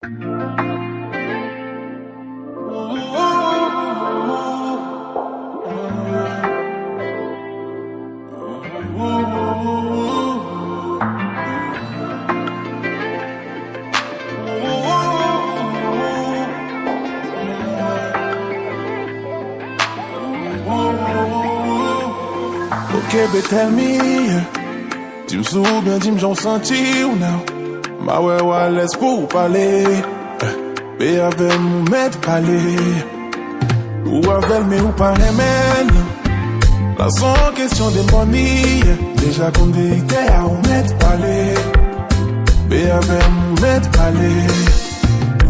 Okay, but tell me, tu me souviens, dis-moi j'en senti ou non? Ma ouais, laisse pour parler. Mais avec mon maître parler. Ou avec mais ou pas remède. La sans question de money. Déjà qu'on vérité à on maître parler. Mais avec mon maître parler.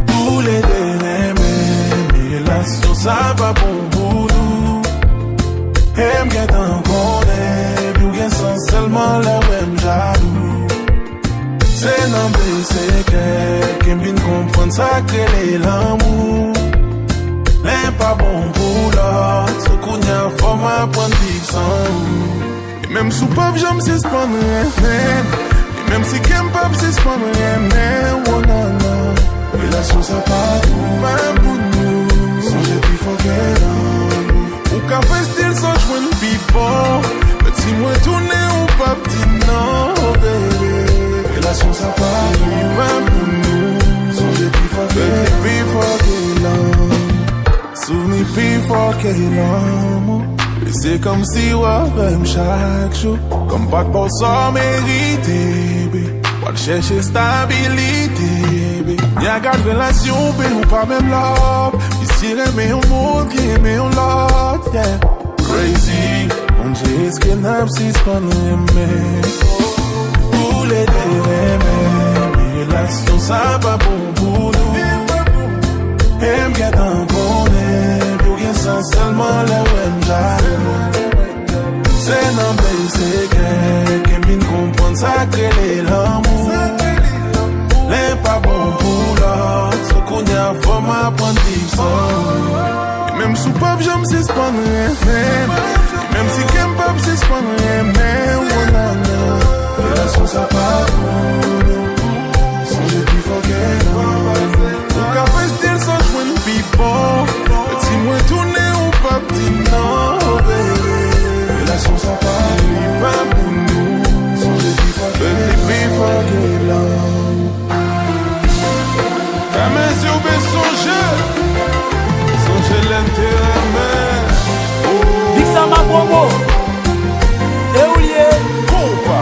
Tous les derniers, mais la sauce ça va bon pour nous. Aime bien t'en connaître, ou bien sans seulement la même jaloux. C'est non c'est que qui vient comprendre ça que l'amour. L'aime pas bon pour l'autre, ce qu'on y a format pour vivre sans. Et même sous pop j'aime suspendre rien. Et même si qu'aime pop suspendre rien. Oh non non, relation ça pas tout pour nous. Sans j'ai plus forget. Ou café style sans jouer une people. Mais si moi tourner ou pas petit non, oh bébé. Relation ça part, pour nous. Sans j'ai plus forget, souvenir plus fort que l'amour. Et c'est comme si on avait chaque jour. Comme pas de ça mérité, pas de chercher stabilité. Y'a garde relation, mais ou pas même love. Ici, mais on monde qui aimait on l'autre, yeah. Crazy, on dit est-ce que n'a pas si c'est pas nous aimer. Tous les deux, mais relation ça va bon pour nous. Aime bien t'en connaître, pour rien sans seulement la même jaloux. C'est non, mais c'est que, qui vient comprendre ça que l'amour. L'aime pas bon pour l'autre, ce qu'on y a format pour vivre sans. Même sous pop j'aime suspendre rien. Même si qu'aime pop suspendre rien. Oh non non, relation ça part pour nous. Sans j'ai plus forget non. Au café style sans jouer une people. Mais si moi tourner ou pas petit non, oh bébé. Relation ça part pour nous. Sans j'ai plus forget non. Mais si on veut songer l'intérêt, mais Vixa ma bobo, et oulié, compa.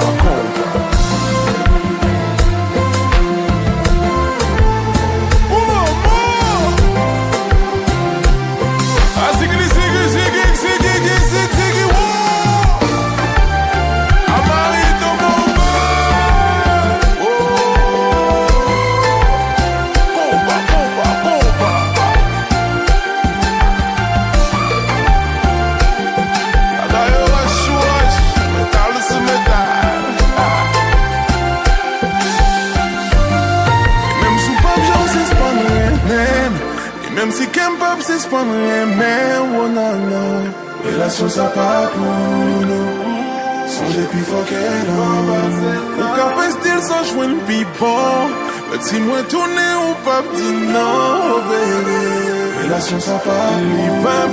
Même si qu'un pop c'est pas rien, mais oh non non. Relation ça pas pour nous. Sans j'ai plus forget non. Ou café style sans jouer une people. Mais si moi tourner ou pas petit non, oh bébé. Relation ça pas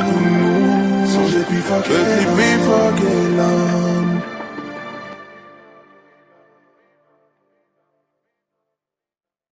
pour nous. Sans j'ai plus forget non.